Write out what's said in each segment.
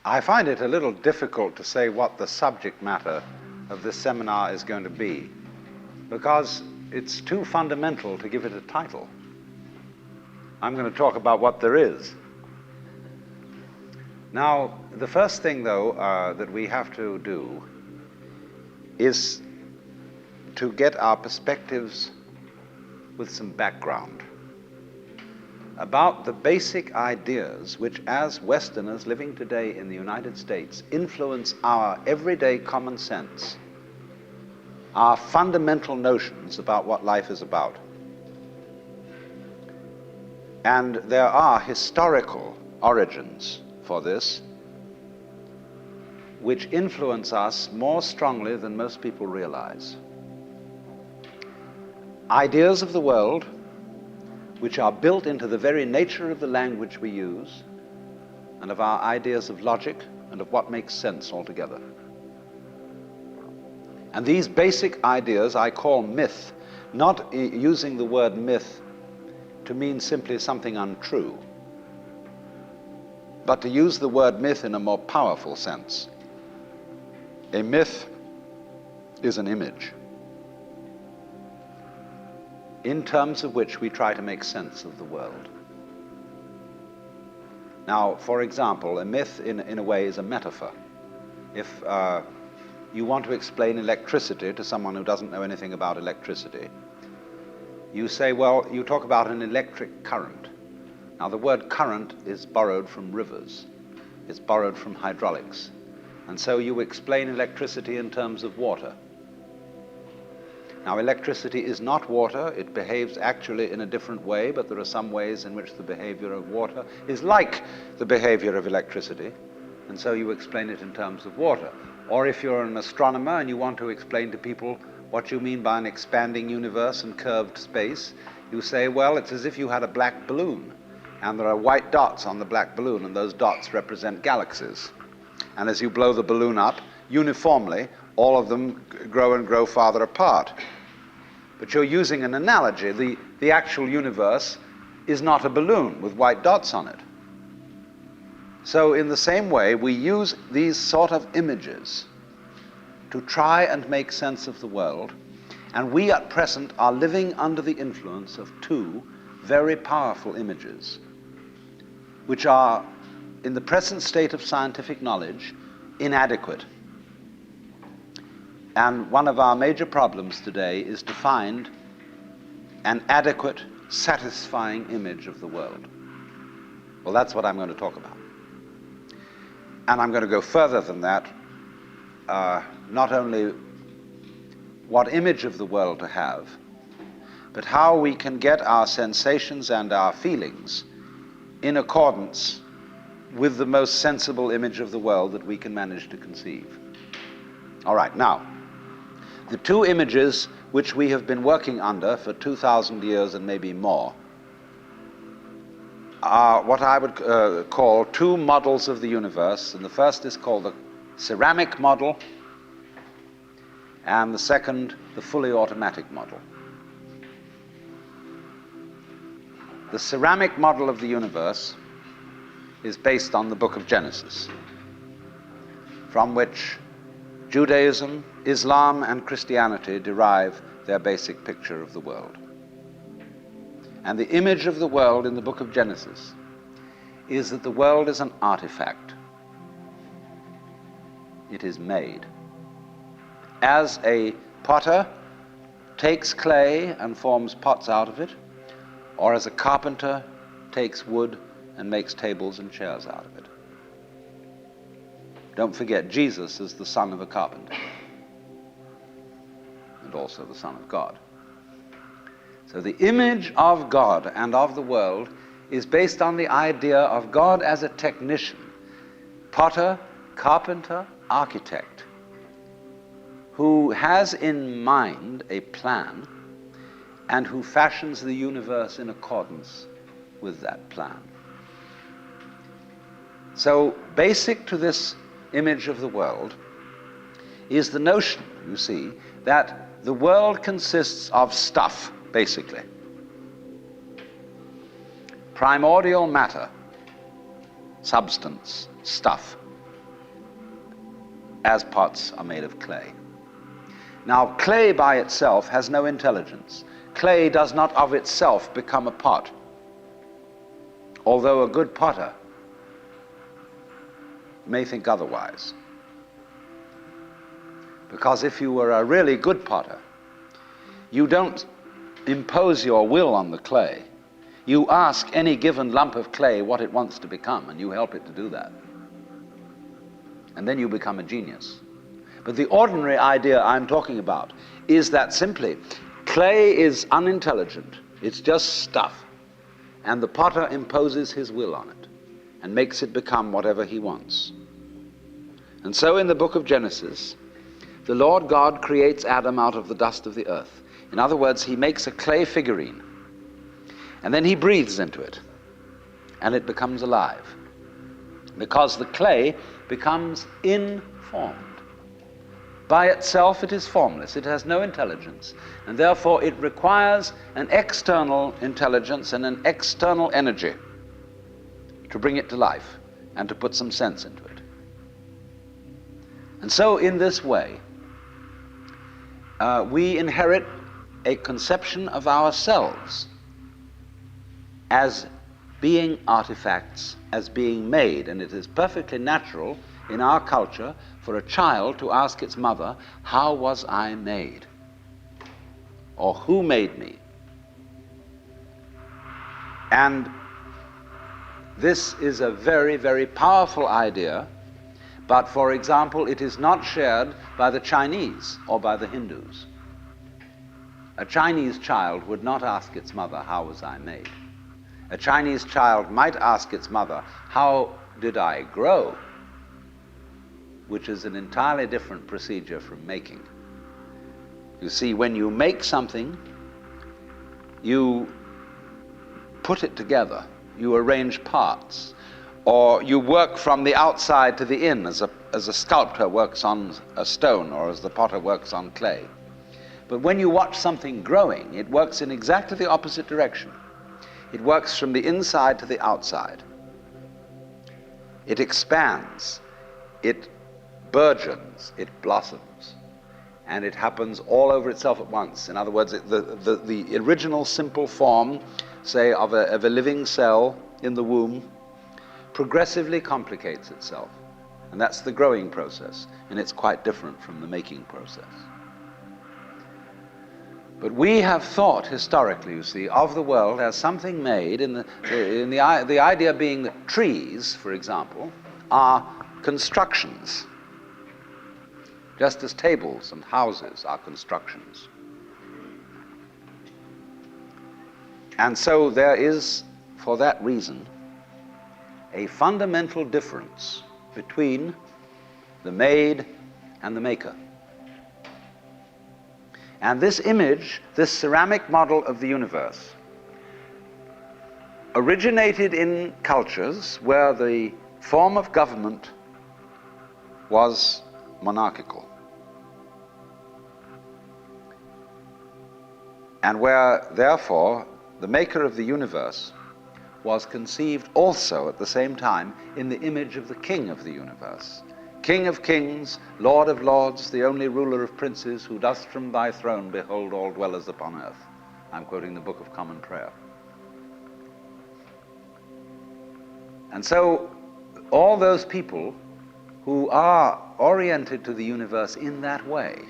I find it a little difficult to say what the subject matter of this seminar is going to be, because it's too fundamental to give it a title. I'm going to talk about what there is. Now, the first thing, though, that we have to do is to get our perspectives with some background about the basic ideas which, as Westerners living today in the United States, influence our everyday common sense, our fundamental notions about what life is about. And there are historical origins for this which influence us more strongly than most people realize. Ideas of the world which are built into the very nature of the language we use and of our ideas of logic and of what makes sense altogether. And these basic ideas I call myth, not using the word myth to mean simply something untrue, but to use the word myth in a more powerful sense. A myth is an image in terms of which we try to make sense of the world. Now, for example, a myth in a way is a metaphor. If you want to explain electricity to someone who doesn't know anything about electricity, you say, well, you talk about an electric current. Now, the word current is borrowed from rivers. It's borrowed from hydraulics. And so you explain electricity in terms of water. Now, electricity is not water. It behaves actually in a different way, but there are some ways in which the behavior of water is like the behavior of electricity, and so you explain it in terms of water. Or if you're an astronomer and you want to explain to people what you mean by an expanding universe and curved space, you say, well, it's as if you had a black balloon, and there are white dots on the black balloon, and those dots represent galaxies. And as you blow the balloon up, uniformly, all of them grow and grow farther apart. But you're using an analogy. The actual universe is not a balloon with white dots on it. So in the same way, we use these sort of images to try and make sense of the world, and we at present are living under the influence of two very powerful images, which are, in the present state of scientific knowledge, inadequate. And one of our major problems today is to find an adequate, satisfying image of the world. Well, that's what I'm going to talk about. And I'm going to go further than that, not only what image of the world to have, but how we can get our sensations and our feelings in accordance with the most sensible image of the world that we can manage to conceive. All right, now, the two images which we have been working under for 2,000 years and maybe more are what I would call two models of the universe, and the first is called the ceramic model, and the second, the fully automatic model. The ceramic model of the universe is based on the book of Genesis, from which Judaism, Islam, and Christianity derive their basic picture of the world. And the image of the world in the book of Genesis is that the world is an artifact. It is made. As a potter takes clay and forms pots out of it, or as a carpenter takes wood and makes tables and chairs out of it. Don't forget, Jesus is the son of a carpenter, and also the Son of God. So the image of God and of the world is based on the idea of God as a technician, potter, carpenter, architect, who has in mind a plan and who fashions the universe in accordance with that plan. So basic to this image of the world is the notion, you see, that the world consists of stuff, basically. Primordial matter, substance, stuff. as pots are made of clay. Now, clay by itself has no intelligence. Clay does not of itself become a pot, although a good potter may think otherwise. Because if you were a really good potter, you don't impose your will on the clay. You ask any given lump of clay what it wants to become, and you help it to do that. And then you become a genius. But the ordinary idea I'm talking about is that simply clay is unintelligent. It's just stuff. And the potter imposes his will on it and makes it become whatever he wants. And so in the book of Genesis, the Lord God creates Adam out of the dust of the earth. In other words, he makes a clay figurine, and then he breathes into it, and it becomes alive, because the clay becomes informed. By itself it is formless, it has no intelligence, and therefore it requires an external intelligence and an external energy to bring it to life and to put some sense into it. And so in this way, we inherit a conception of ourselves as being artifacts, as being made, and it is perfectly natural in our culture for a child to ask its mother, "How was I made?" or "Who made me?" And this is a very, very powerful idea, but for example, it is not shared by the Chinese or by the Hindus. A Chinese child would not ask its mother, "How was I made?" A Chinese child might ask its mother, "How did I grow?" which is an entirely different procedure from making. You see, when you make something, you put it together, you arrange parts, or you work from the outside to the in, as a sculptor works on a stone or as the potter works on clay. But when you watch something growing, it works in exactly the opposite direction. It works from the inside to the outside. It expands, it burgeons, it blossoms, and it happens all over itself at once. In other words, the original simple form, say, of a living cell in the womb, progressively complicates itself. And that's the growing process, and it's quite different from the making process. But we have thought historically, you see, of the world as something made, the idea being that trees, for example, are constructions, just as tables and houses are constructions. And so there is, for that reason, a fundamental difference between the made and the maker. And this image, this ceramic model of the universe, originated in cultures where the form of government was monarchical, and where, therefore, the maker of the universe was conceived also at the same time in the image of the king of the universe. King of kings, Lord of lords, the only ruler of princes, who dost from thy throne behold all dwellers upon earth. I'm quoting the Book of Common Prayer. And so all those people who are oriented to the universe in that way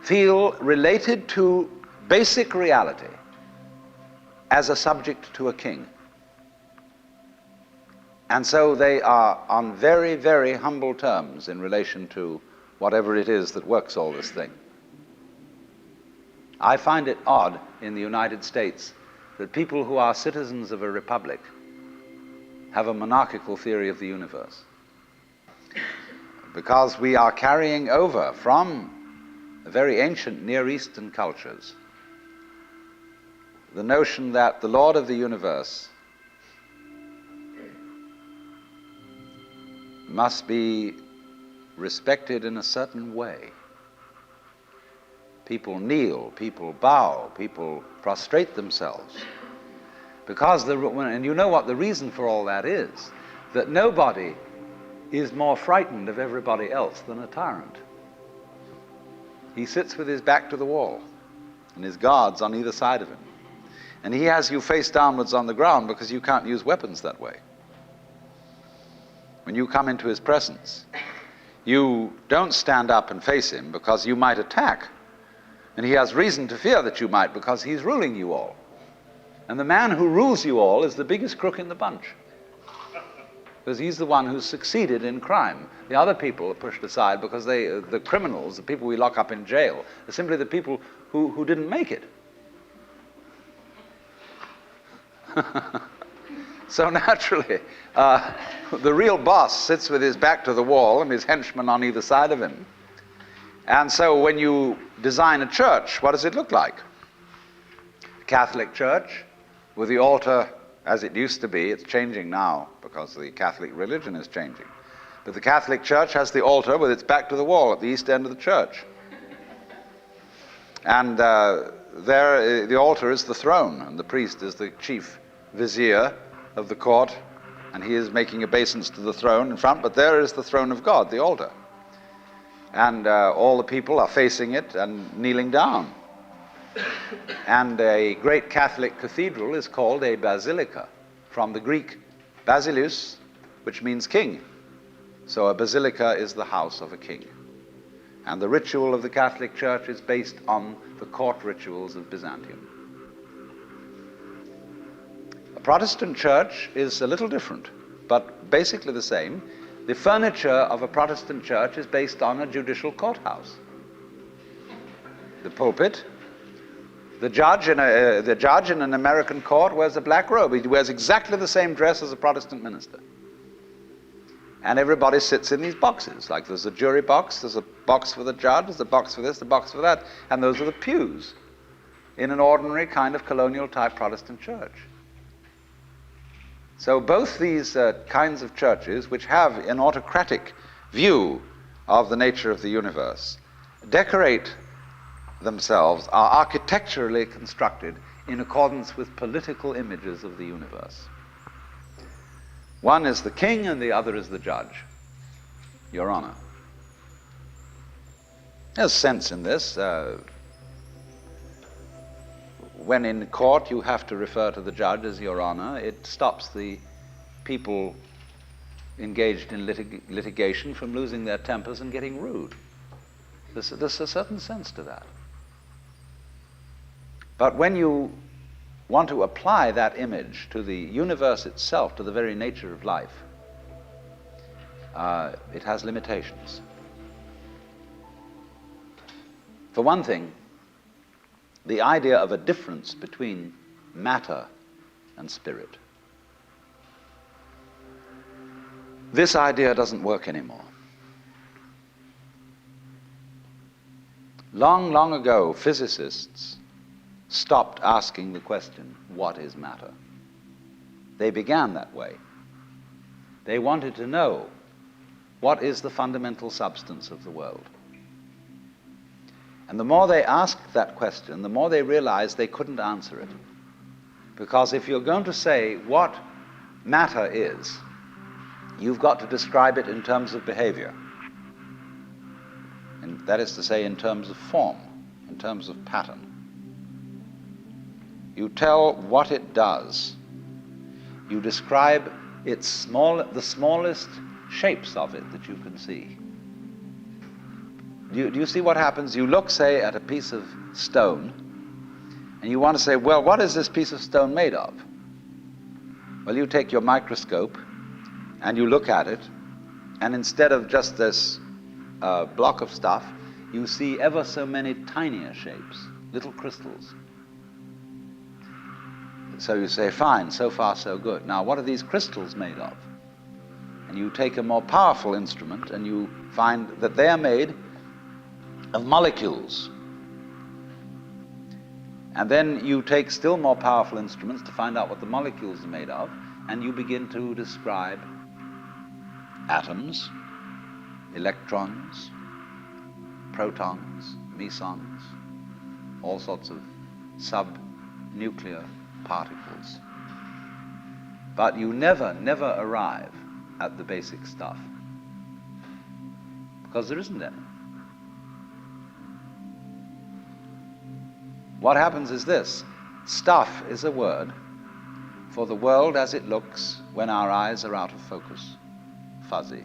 feel related to basic reality as a subject to a king. And so they are on very, very humble terms in relation to whatever it is that works all this thing. I find it odd in the United States that people who are citizens of a republic have a monarchical theory of the universe, because we are carrying over from very ancient Near Eastern cultures the notion that the Lord of the universe must be respected in a certain way. People kneel, people bow, people prostrate themselves. Because and you know what the reason for all that is, that nobody is more frightened of everybody else than a tyrant. He sits with his back to the wall, and his guards on either side of him. And he has you face downwards on the ground because you can't use weapons that way. When you come into his presence, you don't stand up and face him because you might attack. And he has reason to fear that you might because he's ruling you all. And the man who rules you all is the biggest crook in the bunch. Because he's the one who's succeeded in crime. The other people are pushed aside because the criminals, the people we lock up in jail, are simply the people who didn't make it. So naturally, the real boss sits with his back to the wall and his henchmen on either side of him. And so when you design a church, what does it look like? A Catholic church with the altar as it used to be. It's changing now because the Catholic religion is changing. But the Catholic church has the altar with its back to the wall at the east end of the church. And there, the altar is the throne, and the priest is the chief vizier of the court, and he is making obeisance to the throne in front, but there is the throne of God, the altar. And all the people are facing it and kneeling down. And a great Catholic cathedral is called a basilica, from the Greek basileus, which means king. So a basilica is the house of a king. And the ritual of the Catholic Church is based on the court rituals of Byzantium. A Protestant church is a little different, but basically the same. The furniture of a Protestant church is based on a judicial courthouse. The pulpit. The judge in an American court wears a black robe. He wears exactly the same dress as a Protestant minister. And everybody sits in these boxes. Like there's a jury box, there's a box for the judge, there's a box for this, a box for that, and those are the pews in an ordinary kind of colonial type Protestant church. So both these kinds of churches, which have an autocratic view of the nature of the universe, decorate themselves, are architecturally constructed in accordance with political images of the universe. One is the king and the other is the judge, Your Honor. There's sense in this. When in court you have to refer to the judge as Your Honor, it stops the people engaged in litigation from losing their tempers and getting rude. There's a certain sense to that. But when you want to apply that image to the universe itself, to the very nature of life, it has limitations. For one thing, the idea of a difference between matter and spirit. This idea doesn't work anymore. Long, long ago, physicists stopped asking the question, what is matter? They began that way. They wanted to know, what is the fundamental substance of the world? And the more they asked that question, the more they realized they couldn't answer it. Because if you're going to say what matter is, you've got to describe it in terms of behavior. And that is to say, in terms of form, in terms of pattern. You tell what it does. You describe the smallest shapes of it that you can see. Do you see what happens? You look, say, at a piece of stone, and you want to say, well, what is this piece of stone made of? Well, you take your microscope, and you look at it, and instead of just this block of stuff, you see ever so many tinier shapes, little crystals. So you say, fine, so far so good. Now, what are these crystals made of? And you take a more powerful instrument, and you find that they are made of molecules. And then you take still more powerful instruments to find out what the molecules are made of, and you begin to describe atoms, electrons, protons, mesons, all sorts of subnuclear particles. But you never arrive at the basic stuff. because there isn't any. What happens is this: stuff is a word for the world as it looks when our eyes are out of focus, fuzzy.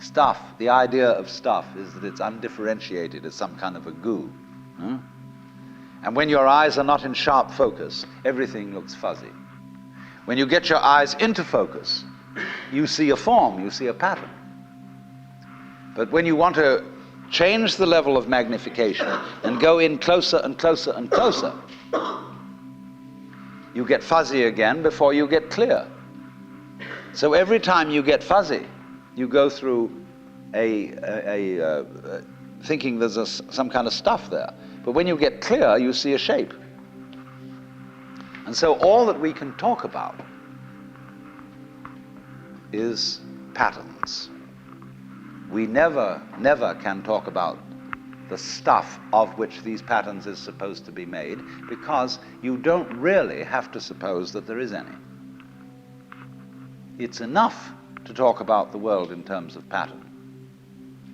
Stuff, the idea of stuff is that it's undifferentiated, it's some kind of a goo. And when your eyes are not in sharp focus, everything looks fuzzy. When you get your eyes into focus, you see a form, you see a pattern. But when you want to change the level of magnification and go in closer and closer and closer, you get fuzzy again before you get clear. So every time you get fuzzy, you go through thinking there's some kind of stuff there. But when you get clear, you see a shape. And so all that we can talk about is patterns. We never can talk about the stuff of which these patterns is supposed to be made, because you don't really have to suppose that there is any. It's enough to talk about the world in terms of pattern.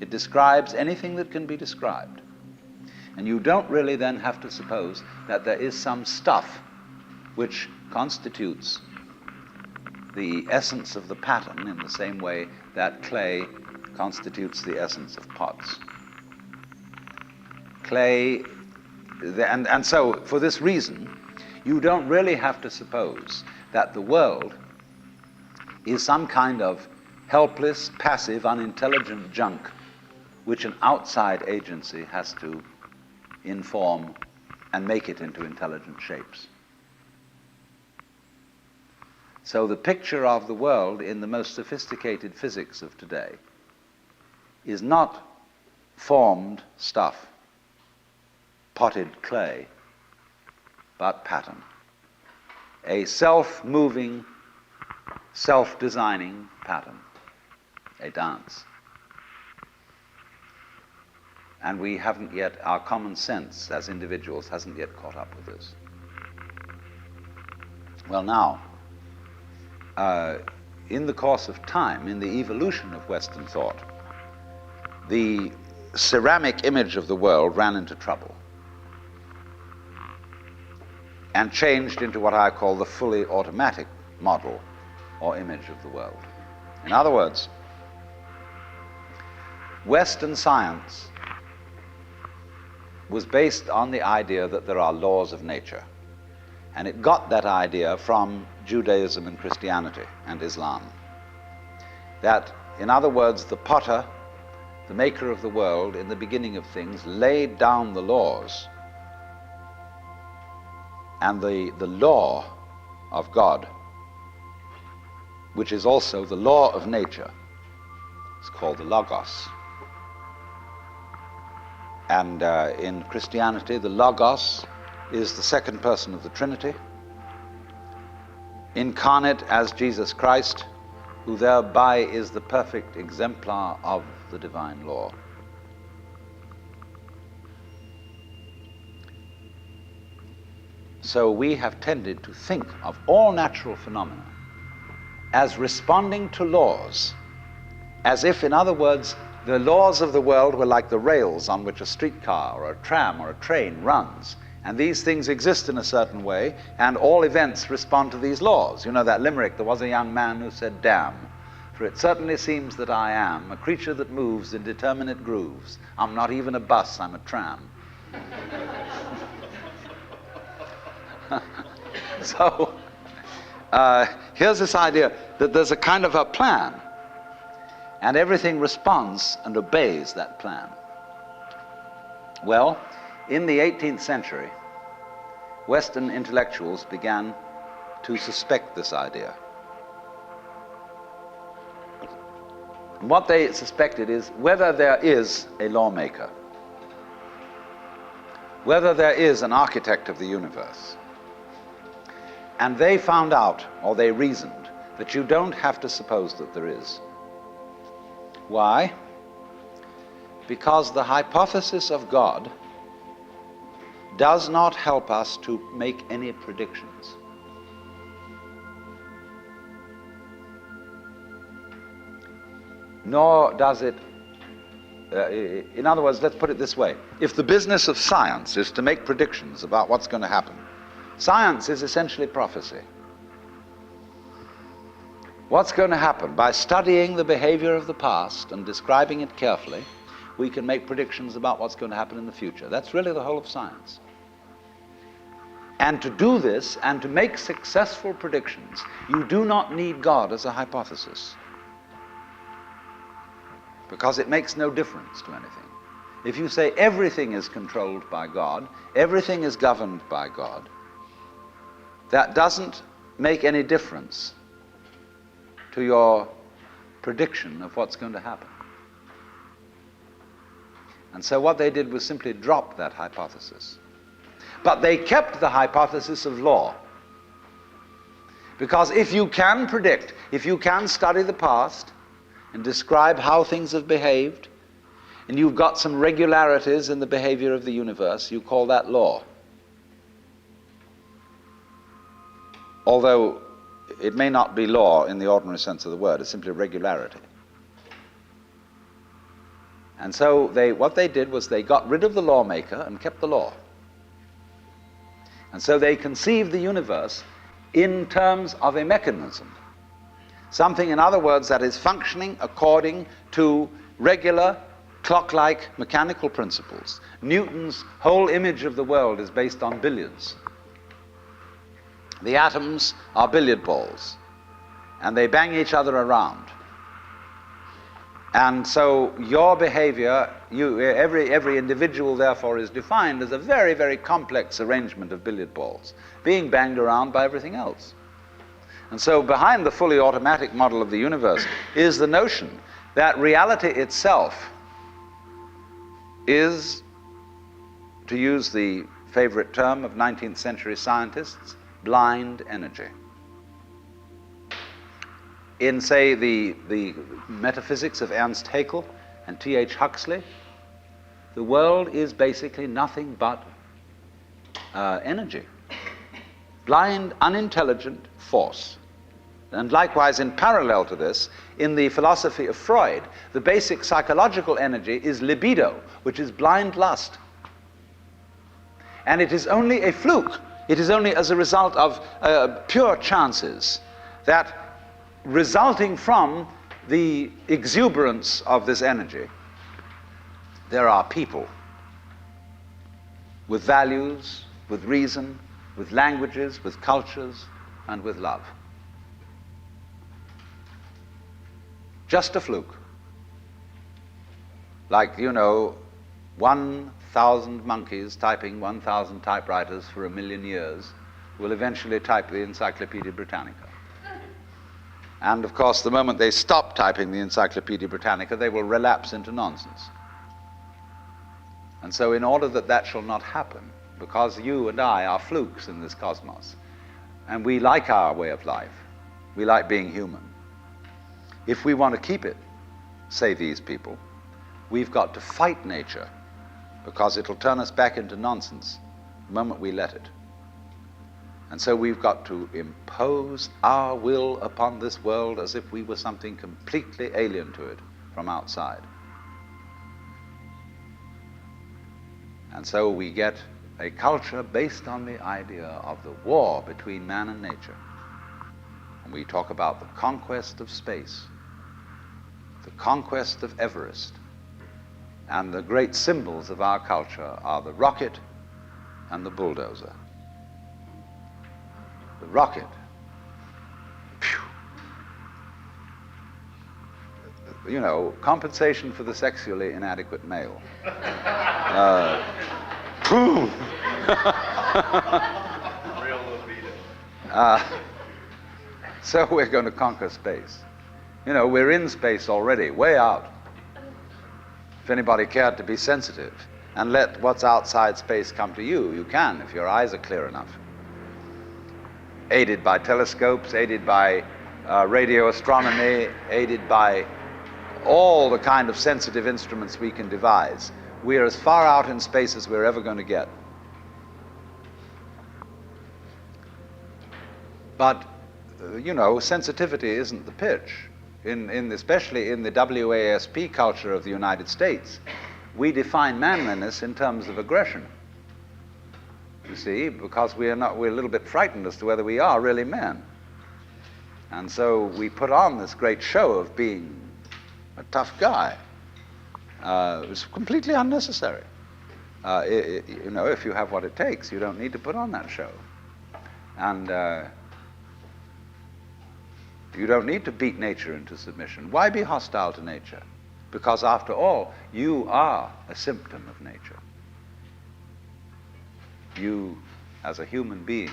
It describes anything that can be described. And you don't really then have to suppose that there is some stuff which constitutes the essence of the pattern in the same way that clay constitutes the essence of pots. Clay, and so for this reason, you don't really have to suppose that the world is some kind of helpless, passive, unintelligent junk which an outside agency has to inform and make it into intelligent shapes. So the picture of the world in the most sophisticated physics of today is not formed stuff, potted clay, but pattern. A self-moving, self-designing pattern, a dance. And we haven't yet, our common sense as individuals hasn't yet caught up with this. Well, now, in the course of time, in the evolution of Western thought, the ceramic image of the world ran into trouble and changed into what I call the fully automatic model or image of the world. In other words, Western science was based on the idea that there are laws of nature. And it got that idea from Judaism and Christianity and Islam. That, in other words, the potter, the maker of the world, in the beginning of things, laid down the laws. And the law of God, which is also the law of nature, is called the Logos. And in Christianity, the Logos is the second person of the Trinity, incarnate as Jesus Christ, who thereby is the perfect exemplar of the divine law. So we have tended to think of all natural phenomena as responding to laws, as if, in other words, the laws of the world were like the rails on which a streetcar or a tram or a train runs. And these things exist in a certain way, and all events respond to these laws. You know that limerick, there was a young man who said, "Damn, for it certainly seems that I am a creature that moves in determinate grooves. I'm not even a bus, I'm a tram." So, here's this idea that there's a kind of a plan, and everything responds and obeys that plan. Well, in the 18th century, Western intellectuals began to suspect this idea. What they suspected is whether there is a lawmaker, whether there is an architect of the universe. And they found out, or they reasoned, that you don't have to suppose that there is. Why? Because the hypothesis of God does not help us to make any predictions. nor does it, in other words, let's put it this way. If the business of science is to make predictions about what's going to happen, science is essentially prophecy. What's going to happen? By studying the behavior of the past and describing it carefully, we can make predictions about what's going to happen in the future. That's really the whole of science. And to do this, and to make successful predictions, you do not need God as a hypothesis, because it makes no difference to anything. If you say everything is controlled by God, everything is governed by God, that doesn't make any difference to your prediction of what's going to happen. And so what they did was simply drop that hypothesis. But they kept the hypothesis of law. Because if you can predict, if you can study the past and describe how things have behaved, and you've got some regularities in the behavior of the universe, you call that law. Although it may not be law in the ordinary sense of the word, it's simply regularity. And so what they did was they got rid of the lawmaker and kept the law. And so they conceived the universe in terms of a mechanism. Something, in other words, that is functioning according to regular, clock-like mechanical principles. Newton's whole image of the world is based on billiards. The atoms are billiard balls, and they bang each other around. And so your behavior, every individual therefore is defined as a very, very complex arrangement of billiard balls, being banged around by everything else. And so behind the fully automatic model of the universe is the notion that reality itself is, to use the favorite term of 19th century scientists, blind energy. In, say, the metaphysics of Ernst Haeckel and T.H. Huxley, the world is basically nothing but energy. Blind, unintelligent force. And likewise, in parallel to this, in the philosophy of Freud, the basic psychological energy is libido, which is blind lust. And it is only a fluke. It is only as a result of pure chances that, resulting from the exuberance of this energy, there are people with values, with reason, with languages, with cultures, and with love. Just a fluke. Like, 1,000 monkeys typing 1,000 typewriters for 1,000,000 years will eventually type the Encyclopedia Britannica. And of course, the moment they stop typing the Encyclopedia Britannica, they will relapse into nonsense. And so in order that that shall not happen, because you and I are flukes in this cosmos, and we like our way of life, we like being human, if we want to keep it, say these people, we've got to fight nature, because it'll turn us back into nonsense the moment we let it. And so we've got to impose our will upon this world as if we were something completely alien to it from outside. And so we get a culture based on the idea of the war between man and nature. And we talk about the conquest of space, the conquest of Everest. And the great symbols of our culture are the rocket and the bulldozer. The rocket. Compensation for the sexually inadequate male. Real libido. So we're going to conquer space. We're in space already, way out. If anybody cared to be sensitive and let what's outside space come to you, you can, if your eyes are clear enough. Aided by telescopes, aided by radio astronomy, aided by all the kind of sensitive instruments we can devise. We're as far out in space as we're ever going to get. But, sensitivity isn't the pitch. especially in the WASP culture of the United States, we define manliness in terms of aggression. You see, because we're a little bit frightened as to whether we are really men. And so we put on this great show of being a tough guy. It's completely unnecessary. If you have what it takes, you don't need to put on that show. And you don't need to beat nature into submission. Why be hostile to nature? Because after all, you are a symptom of nature. You, as a human being,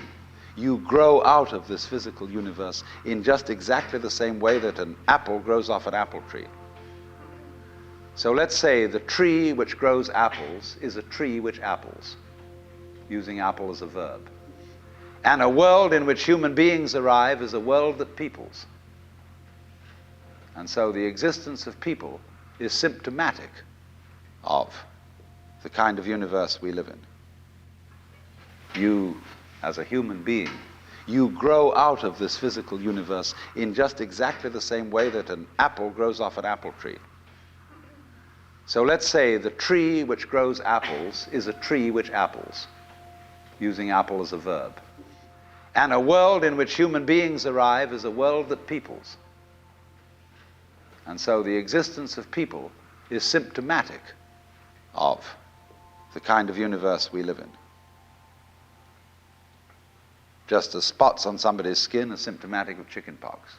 you grow out of this physical universe in just exactly the same way that an apple grows off an apple tree. So let's say the tree which grows apples is a tree which apples, using apple as a verb. And a world in which human beings arrive is a world that peoples. And so the existence of people is symptomatic of the kind of universe we live in. You, as a human being, you grow out of this physical universe in just exactly the same way that an apple grows off an apple tree. So let's say the tree which grows apples is a tree which apples, using apple as a verb. And a world in which human beings arrive is a world that peoples. And so the existence of people is symptomatic of the kind of universe we live in. Just as spots on somebody's skin are symptomatic of chickenpox.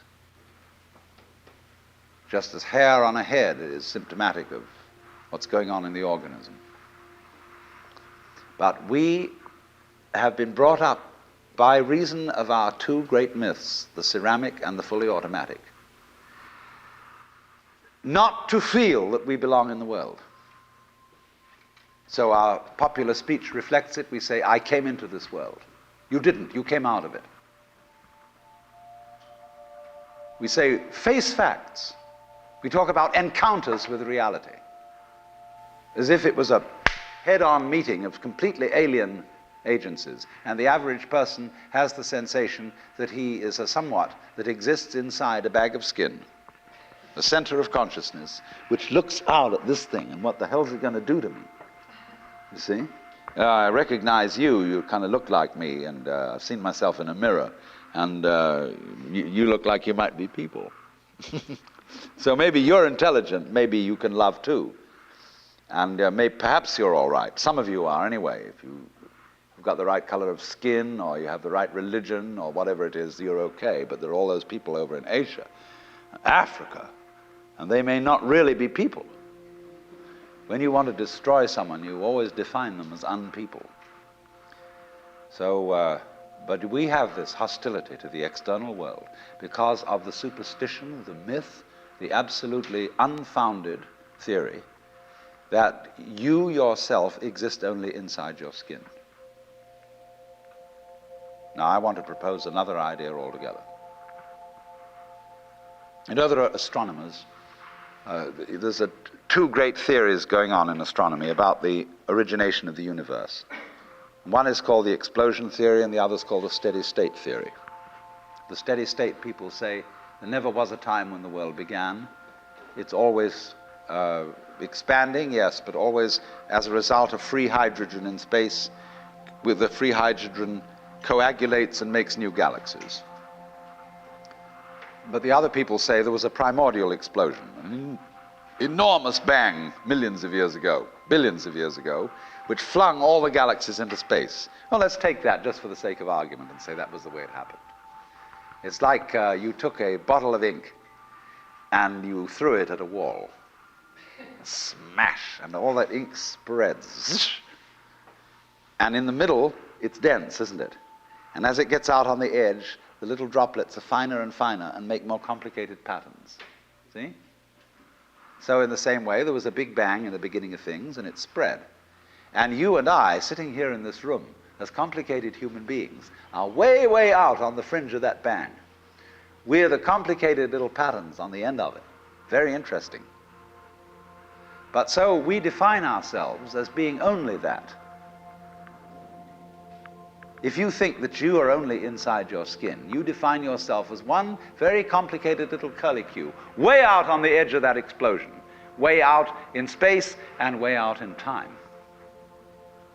Just as hair on a head is symptomatic of what's going on in the organism. But we have been brought up by reason of our two great myths, the ceramic and the fully automatic, not to feel that we belong in the world. So our popular speech reflects it. We say, I came into this world. You didn't, you came out of it. We say, face facts. We talk about encounters with reality, as if it was a head-on meeting of completely alien agencies. And the average person has the sensation that he is a somewhat that exists inside a bag of skin, a center of consciousness, which looks out at this thing, and what the hell is it going to do to me? You see? I recognize you, you kind of look like me, and I've seen myself in a mirror, and you look like you might be people. So maybe you're intelligent, maybe you can love too, and perhaps you're all right. Some of you are anyway. If you've got the right color of skin, or you have the right religion, or whatever it is, you're okay. But there are all those people over in Asia, Africa, and they may not really be people. When you want to destroy someone, you always define them as unpeople. So, but we have this hostility to the external world because of the superstition, the myth, the absolutely unfounded theory that you yourself exist only inside your skin. Now, I want to propose another idea altogether. You know, there are astronomers. There's two great theories going on in astronomy about the origination of the universe. One is called the explosion theory, and the other is called the steady state theory. The steady state people say there never was a time when the world began. It's always expanding, yes, but always as a result of free hydrogen in space. With the free hydrogen coagulates and makes new galaxies. But the other people say there was a primordial explosion, an enormous bang millions of years ago, billions of years ago, which flung all the galaxies into space. Well, let's take that just for the sake of argument and say that was the way it happened. It's like you took a bottle of ink and you threw it at a wall. Smash, and all that ink spreads. And in the middle, it's dense, isn't it? And as it gets out on the edge, the little droplets are finer and finer and make more complicated patterns. See? So in the same way, there was a big bang in the beginning of things, and it spread. And you and I, sitting here in this room, as complicated human beings, are way, way out on the fringe of that bang. We're the complicated little patterns on the end of it. Very interesting. But so we define ourselves as being only that. If you think that you are only inside your skin, you define yourself as one very complicated little curlicue, way out on the edge of that explosion, way out in space and way out in time.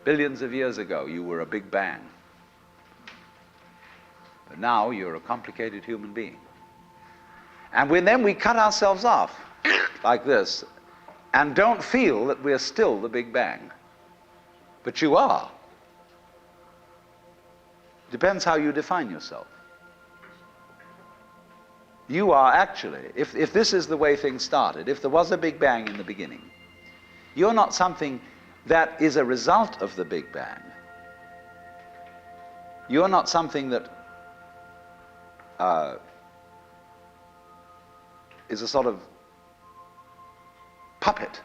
Billions of years ago, you were a big bang. But now you're a complicated human being. And then we cut ourselves off like this and don't feel that we're still the Big Bang. But you are. Depends how you define yourself. You are actually, if this is the way things started, if there was a Big Bang in the beginning, you're not something that is a result of the Big Bang. You're not something that is a sort of puppet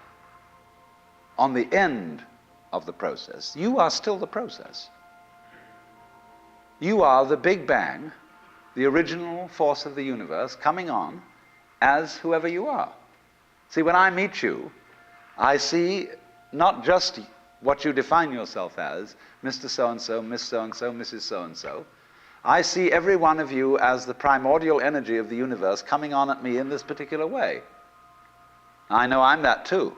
on the end of the process. You are still the process. You are the Big Bang, the original force of the universe, coming on as whoever you are. See, when I meet you, I see not just what you define yourself as, Mr. So-and-so, Miss So-and-so, Mrs. So-and-so. I see every one of you as the primordial energy of the universe coming on at me in this particular way. I know I'm that too.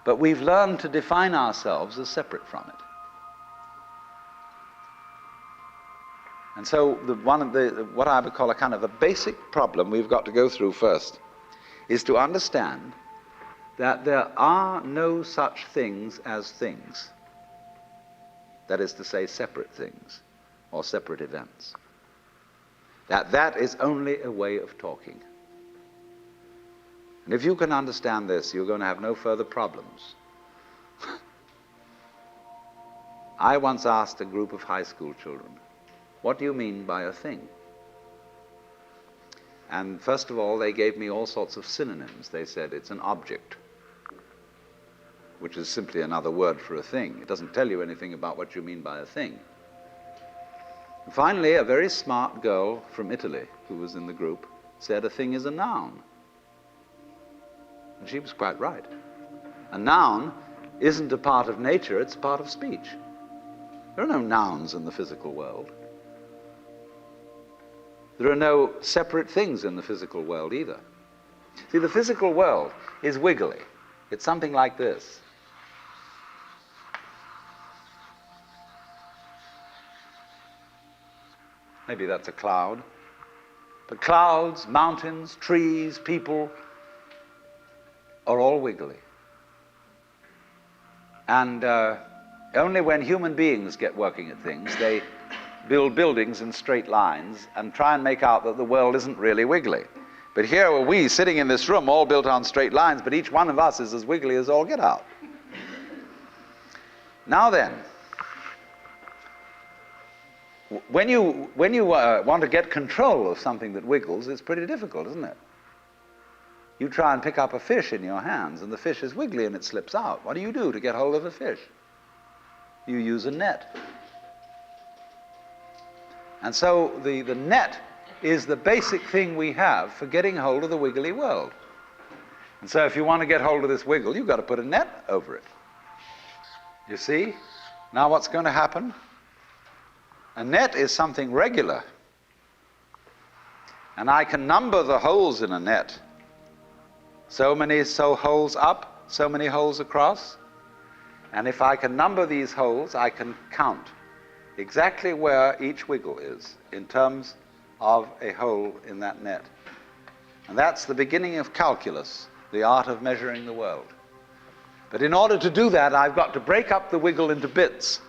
But we've learned to define ourselves as separate from it. And so what I would call a kind of a basic problem we've got to go through first is to understand that there are no such things as things. That is to say, separate things or separate events. That is only a way of talking. And if you can understand this, you're going to have no further problems. I once asked a group of high school children, what do you mean by a thing? And first of all, they gave me all sorts of synonyms. They said it's an object, which is simply another word for a thing. It doesn't tell you anything about what you mean by a thing. And finally, a very smart girl from Italy who was in the group said a thing is a noun. And she was quite right. A noun isn't a part of nature, it's a part of speech. There are no nouns in the physical world. There are no separate things in the physical world either. See, the physical world is wiggly. It's something like this. Maybe that's a cloud. But clouds, mountains, trees, people are all wiggly. And only when human beings get working at things, they build buildings in straight lines and try and make out that the world isn't really wiggly. But here are we sitting in this room all built on straight lines, but each one of us is as wiggly as all get out. Now then, when you want to get control of something that wiggles, it's pretty difficult, isn't it? You try and pick up a fish in your hands, and the fish is wiggly and it slips out. What do you do to get hold of a fish? You use a net. And so the net is the basic thing we have for getting hold of the wiggly world. And so if you want to get hold of this wiggle, you've got to put a net over it. You see? Now what's going to happen? A net is something regular. And I can number the holes in a net. So many holes up, so many holes across. And if I can number these holes, I can count exactly where each wiggle is in terms of a hole in that net. And that's the beginning of calculus, the art of measuring the world. But in order to do that, I've got to break up the wiggle into bits.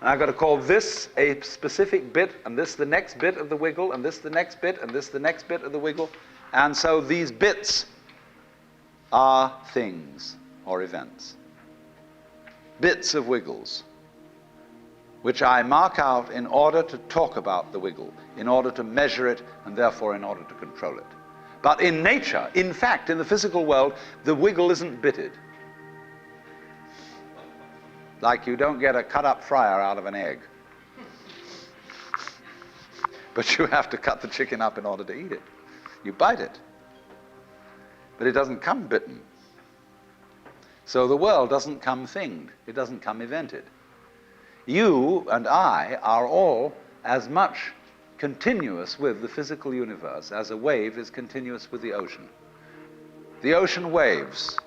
And I've got to call this a specific bit, and this the next bit of the wiggle, and this the next bit, and this the next bit of the wiggle. And so these bits are things or events. Bits of wiggles, which I mark out in order to talk about the wiggle, in order to measure it, and therefore in order to control it. But in nature, in fact, in the physical world, the wiggle isn't bitted. Like you don't get a cut-up fryer out of an egg. But you have to cut the chicken up in order to eat it. You bite it. But it doesn't come bitten. So the world doesn't come thinged. It doesn't come evented. You and I are all as much continuous with the physical universe as a wave is continuous with the ocean. The ocean waves,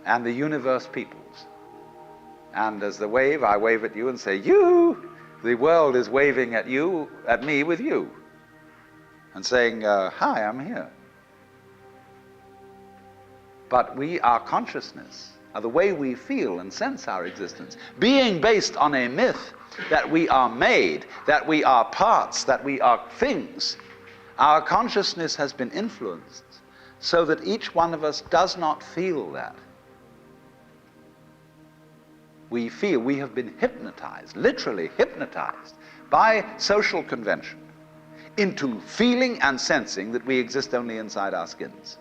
and the universe peoples. And as the wave, I wave at you and say, you! The world is waving at you, at me with you, and saying, hi, I'm here. But our consciousness, the way we feel and sense our existence, being based on a myth that we are made, that we are parts, that we are things, our consciousness has been influenced so that each one of us does not feel that. We feel we have been hypnotized, literally hypnotized, by social convention into feeling and sensing that we exist only inside our skins,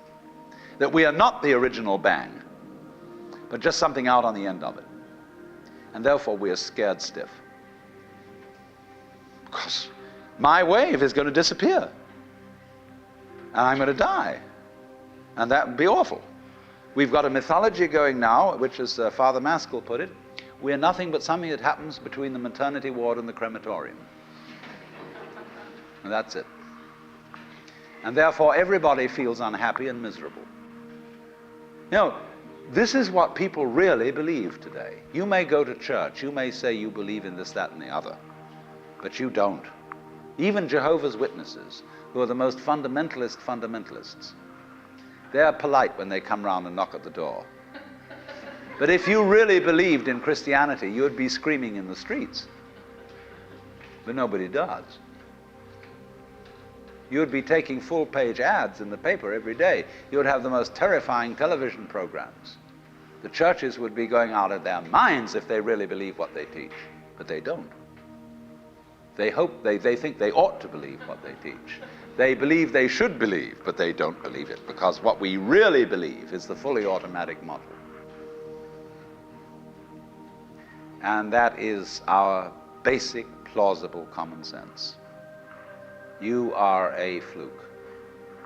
that we are not the original bang, but just something out on the end of it. And therefore we are scared stiff. Because my wave is going to disappear, and I'm going to die, and that would be awful. We've got a mythology going now, which, as Father Maskell put it, we are nothing but something that happens between the maternity ward and the crematorium. And that's it. And therefore everybody feels unhappy and miserable. You know, this is what people really believe today. You may go to church, you may say you believe in this, that, and the other, but you don't. Even Jehovah's Witnesses, who are the most fundamentalists, they're polite when they come round and knock at the door. But if you really believed in Christianity, you would be screaming in the streets. But nobody does. You would be taking full-page ads in the paper every day. You would have the most terrifying television programs. The churches would be going out of their minds if they really believe what they teach. But they don't. They think they ought to believe what they teach. They believe they should believe, but they don't believe it, because what we really believe is the fully automatic model. And that is our basic, plausible common sense. You are a fluke.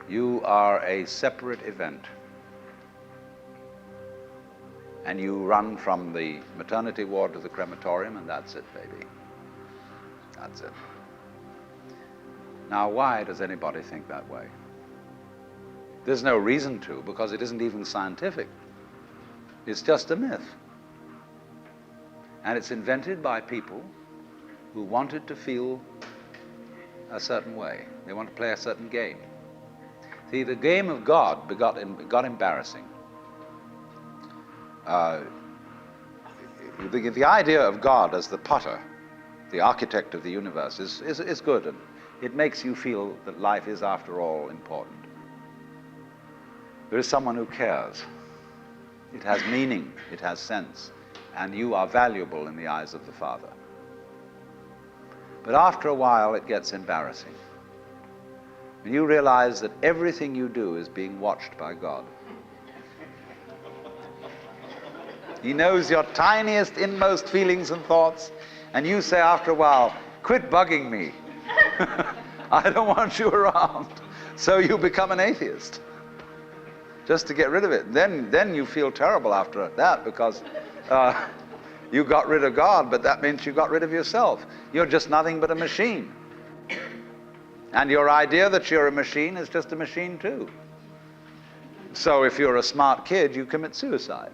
You are a separate event. And you run from the maternity ward to the crematorium, and that's it, baby. That's it. Now, why does anybody think that way? There's no reason to, because it isn't even scientific. It's just a myth. And it's invented by people who wanted to feel a certain way. They want to play a certain game. See, the game of God got embarrassing. The idea of God as the potter, the architect of the universe, is good, and it makes you feel that life is, after all, important. There is someone who cares. It has meaning, it has sense, and you are valuable in the eyes of the Father. But after a while, it gets embarrassing. When you realize that everything you do is being watched by God. He knows your tiniest, inmost feelings and thoughts, and you say after a while, quit bugging me. I don't want you around. So you become an atheist, just to get rid of it. Then you feel terrible after that, because you got rid of God, but that means you got rid of yourself. You're just nothing but a machine. And your idea that you're a machine is just a machine too. So if you're a smart kid, you commit suicide.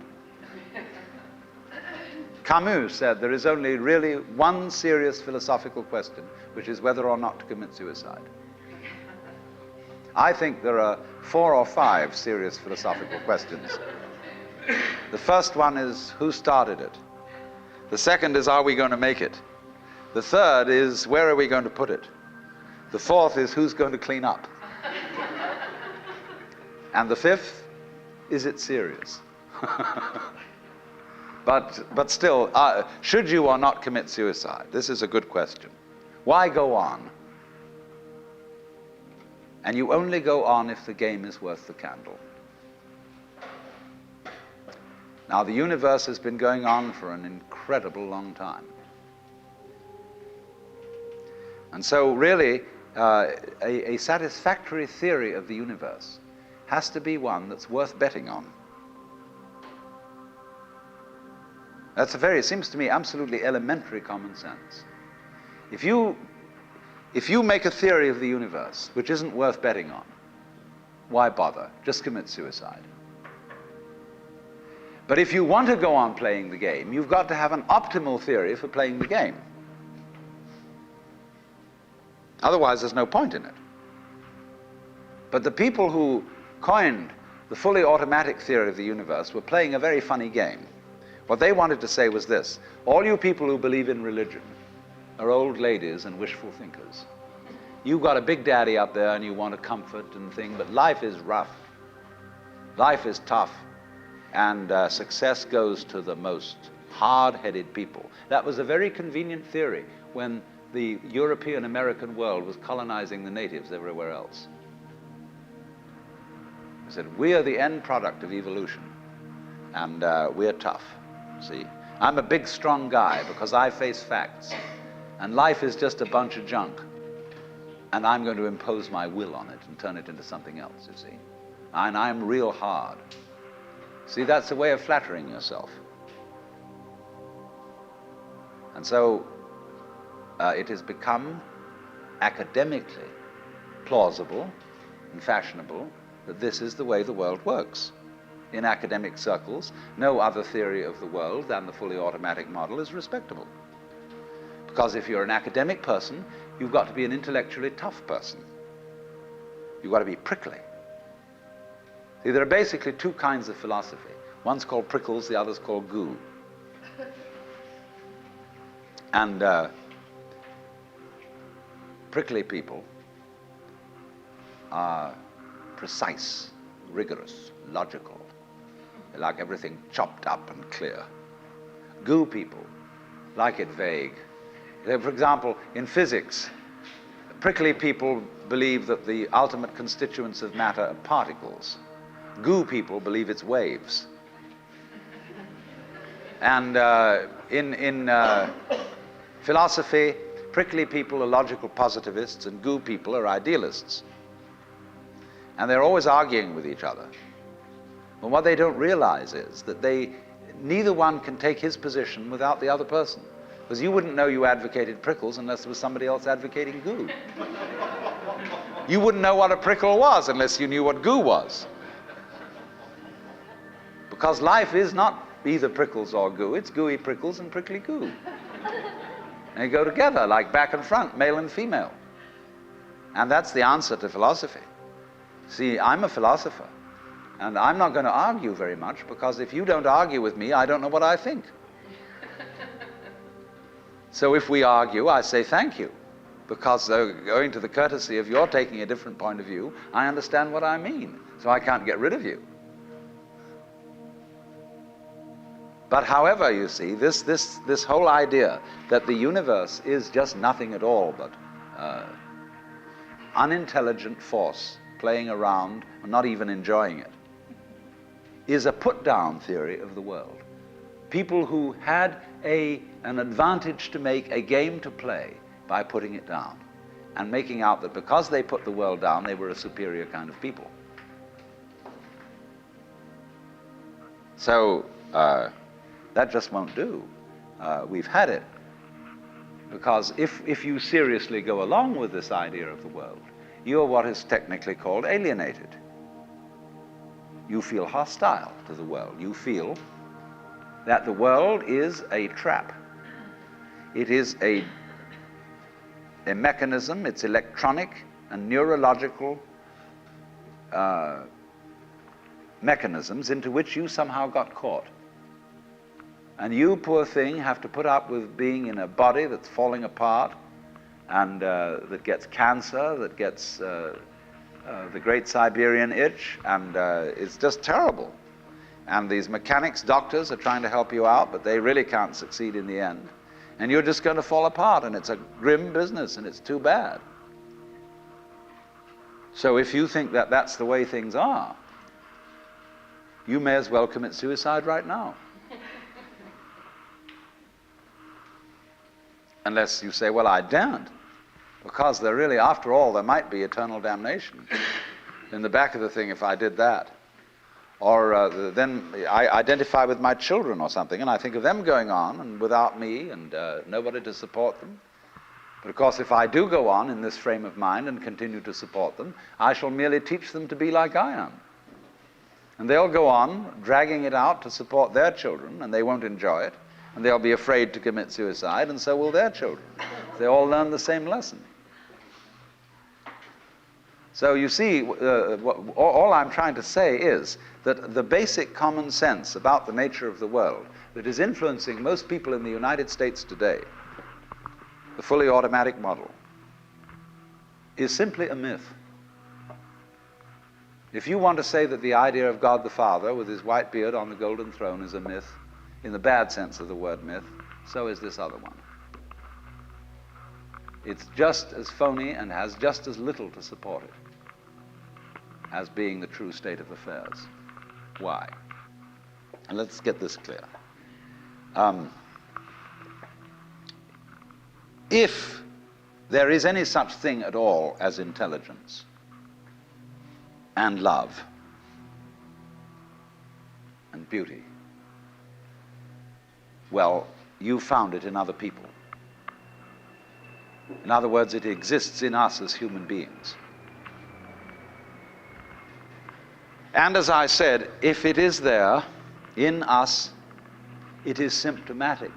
Camus said there is only really one serious philosophical question, which is whether or not to commit suicide. I think there are 4 or 5 serious philosophical questions. The first one is, who started it? The second is, are we going to make it? The third is, where are we going to put it? The fourth is, who's going to clean up? And the fifth, is it serious? But still, should you or not commit suicide? This is a good question. Why go on? And you only go on if the game is worth the candle. Now, the universe has been going on for an incredible long time. And so really, a satisfactory theory of the universe has to be one that's worth betting on. It seems to me, absolutely elementary common sense. If you make a theory of the universe which isn't worth betting on, why bother? Just commit suicide. But if you want to go on playing the game, you've got to have an optimal theory for playing the game. Otherwise, there's no point in it. But the people who coined the fully automatic theory of the universe were playing a very funny game. What they wanted to say was this: all you people who believe in religion are old ladies and wishful thinkers. You've got a big daddy up there and you want a comfort and thing, but life is rough. Life is tough. And success goes to the most hard-headed people. That was a very convenient theory when the European American world was colonizing the natives everywhere else. They said, we are the end product of evolution, and we're tough, see? I'm a big, strong guy because I face facts, and life is just a bunch of junk, and I'm going to impose my will on it and turn it into something else, you see? And I'm real hard. See, that's a way of flattering yourself. And so it has become academically plausible and fashionable that this is the way the world works. In academic circles, no other theory of the world than the fully automatic model is respectable. Because if you're an academic person, you've got to be an intellectually tough person. You've got to be prickly. See, there are basically two kinds of philosophy. One's called prickles, the other's called goo. And prickly people are precise, rigorous, logical. They like everything chopped up and clear. Goo people like it vague. For example, in physics, prickly people believe that the ultimate constituents of matter are particles. Goo people believe it's waves. And in philosophy, prickly people are logical positivists and goo people are idealists. And they're always arguing with each other. But what they don't realize is that neither one can take his position without the other person. Because you wouldn't know you advocated prickles unless there was somebody else advocating goo. You wouldn't know what a prickle was unless you knew what goo was. Because life is not either prickles or goo, it's gooey prickles and prickly goo. They go together like back and front, male and female. And that's the answer to philosophy. See, I'm a philosopher, and I'm not going to argue very much, because if you don't argue with me, I don't know what I think. So if we argue, I say thank you, because owing to the courtesy of your taking a different point of view, I understand what I mean, so I can't get rid of you. But however, you see, this whole idea that the universe is just nothing at all but unintelligent force playing around and not even enjoying it is a put-down theory of the world. People who had an advantage to make, a game to play, by putting it down and making out that because they put the world down, they were a superior kind of people. So that just won't do. We've had it. Because if you seriously go along with this idea of the world, you're what is technically called alienated. You feel hostile to the world. You feel that the world is a trap. It is a mechanism, it's electronic and neurological mechanisms into which you somehow got caught. And you, poor thing, have to put up with being in a body that's falling apart and that gets cancer, that gets the Great Siberian Itch, and it's just terrible. And these mechanics, doctors are trying to help you out, but they really can't succeed in the end. And you're just going to fall apart, and it's a grim business, and it's too bad. So if you think that that's the way things are, you may as well commit suicide right now. Unless you say, well, I daren't, because there really, after all, there might be eternal damnation in the back of the thing if I did that. Or then I identify with my children or something, and I think of them going on and without me and nobody to support them. But of course, if I do go on in this frame of mind and continue to support them, I shall merely teach them to be like I am. And they'll go on dragging it out to support their children, and they won't enjoy it, and they'll be afraid to commit suicide, and so will their children. They all learn the same lesson. So you see, all I'm trying to say is that the basic common sense about the nature of the world that is influencing most people in the United States today, the fully automatic model, is simply a myth. If you want to say that the idea of God the Father with his white beard on the golden throne is a myth, in the bad sense of the word myth, so is this other one. It's just as phony and has just as little to support it as being the true state of affairs. Why? And let's get this clear. If there is any such thing at all as intelligence and love and beauty, well, you found it in other people. In other words, it exists in us as human beings. And as I said, if it is there in us, it is symptomatic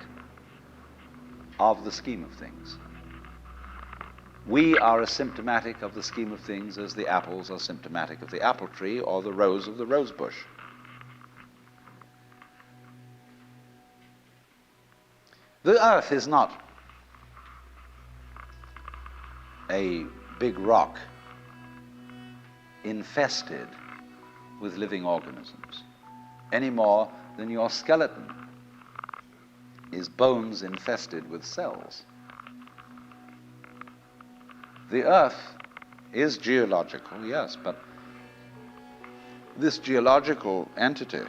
of the scheme of things. We are as symptomatic of the scheme of things as the apples are symptomatic of the apple tree or the rose of the rose bush. The earth is not a big rock infested with living organisms, any more than your skeleton is bones infested with cells. The earth is geological, yes, but this geological entity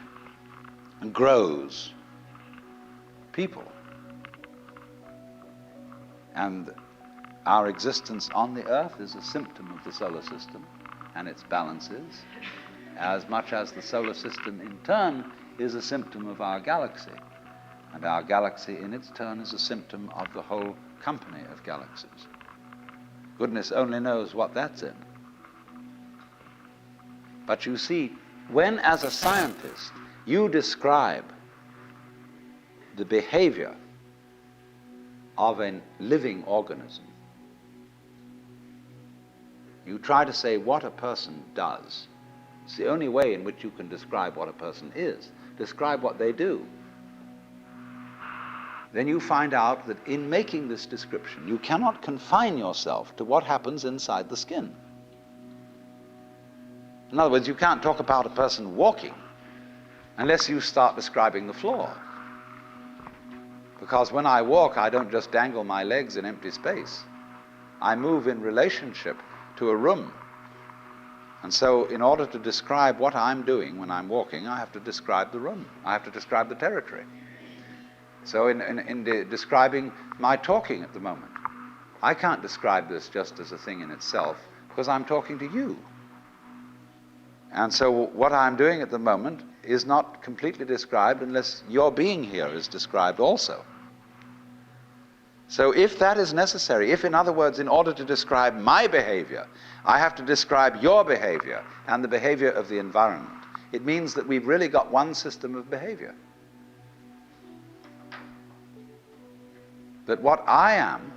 grows people. And our existence on the earth is a symptom of the solar system and its balances, as much as the solar system in turn is a symptom of our galaxy. And our galaxy in its turn is a symptom of the whole company of galaxies. Goodness only knows what that's in. But you see, when as a scientist you describe the behavior of a living organism, you try to say what a person does. It's the only way in which you can describe what a person is. Describe what they do. Then you find out that in making this description, you cannot confine yourself to what happens inside the skin. In other words, you can't talk about a person walking unless you start describing the floor. Because when I walk, I don't just dangle my legs in empty space. I move in relationship to a room. And so in order to describe what I'm doing when I'm walking, I have to describe the room. I have to describe the territory. So in describing my talking at the moment, I can't describe this just as a thing in itself because I'm talking to you. And so what I'm doing at the moment is not completely described unless your being here is described also. So if that is necessary, if in other words, in order to describe my behavior, I have to describe your behavior and the behavior of the environment, it means that we've really got one system of behavior. That what I am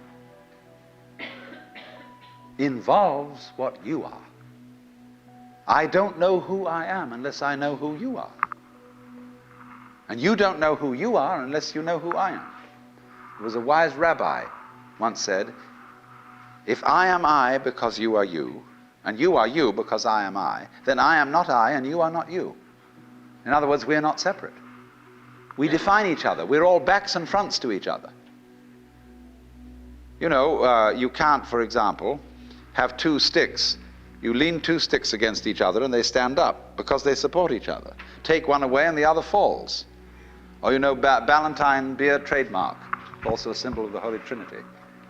involves what you are. I don't know who I am unless I know who you are. And you don't know who you are unless you know who I am. There was a wise rabbi once said, if I am I because you are you, and you are you because I am I, then I am not I and you are not you. In other words, we are not separate. We define each other. We're all backs and fronts to each other. You know, you can't, for example, have two sticks. You lean two sticks against each other and they stand up because they support each other. Take one away and the other falls. Or you know, Ballantine beer trademark, also a symbol of the Holy Trinity,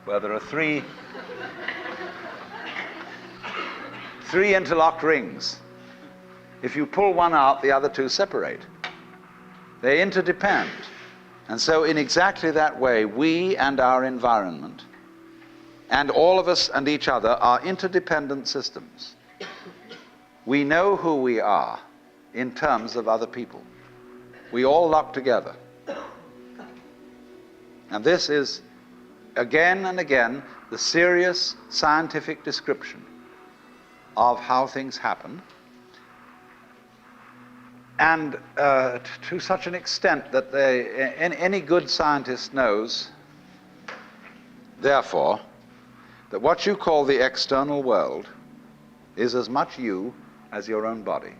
where there are three interlocked rings. If you pull one out, the other two separate. They interdepend. And so in exactly that way, we and our environment, and all of us and each other, are interdependent systems. We know who we are in terms of other people. We all lock together. And this is, again and again, the serious scientific description of how things happen. And to such an extent that any good scientist knows, therefore, that what you call the external world is as much you as your own body.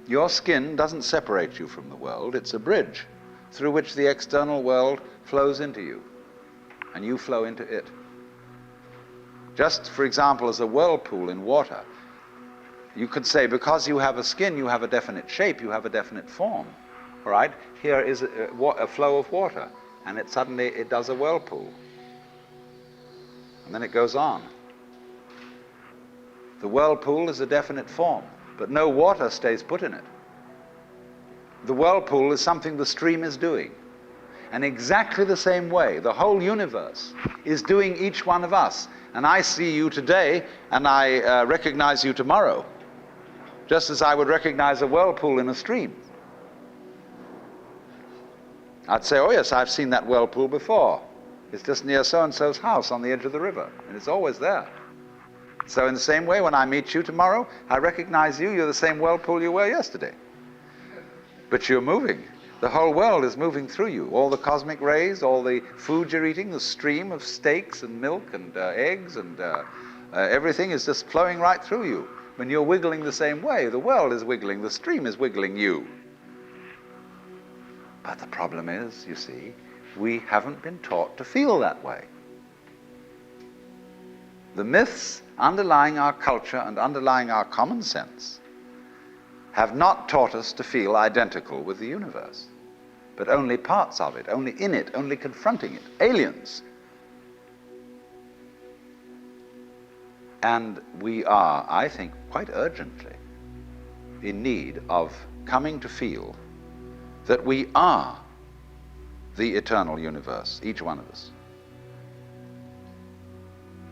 Your skin doesn't separate you from the world. It's a bridge through which the external world flows into you, and you flow into it. Just, for example, as a whirlpool in water, you could say, because you have a skin, you have a definite shape, you have a definite form. All right? Here is a flow of water, and suddenly it does a whirlpool. And then it goes on. The whirlpool is a definite form, but no water stays put in it. The whirlpool is something the stream is doing. And exactly the same way, the whole universe is doing each one of us. And I see you today, and I recognize you tomorrow, just as I would recognize a whirlpool in a stream. I'd say, oh yes, I've seen that whirlpool before. It's just near so-and-so's house on the edge of the river, and it's always there. So in the same way, when I meet you tomorrow, I recognize you, you're the same whirlpool you were yesterday. But you're moving. The whole world is moving through you. All the cosmic rays, all the food you're eating, the stream of steaks and milk and eggs and everything is just flowing right through you. When you're wiggling the same way, the world is wiggling, the stream is wiggling you. But the problem is, you see, we haven't been taught to feel that way. The myths underlying our culture and underlying our common sense have not taught us to feel identical with the universe, but only parts of it, only in it, only confronting it, aliens. And we are, I think, quite urgently in need of coming to feel that we are the eternal universe, each one of us.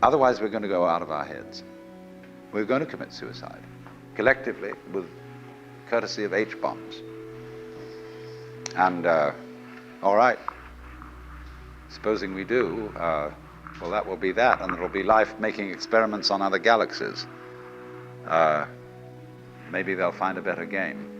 Otherwise, we're going to go out of our heads. We're going to commit suicide, collectively, with courtesy of H-bombs. And, all right, supposing we do, well, that will be that, and there will be life making experiments on other galaxies. Maybe they'll find a better game.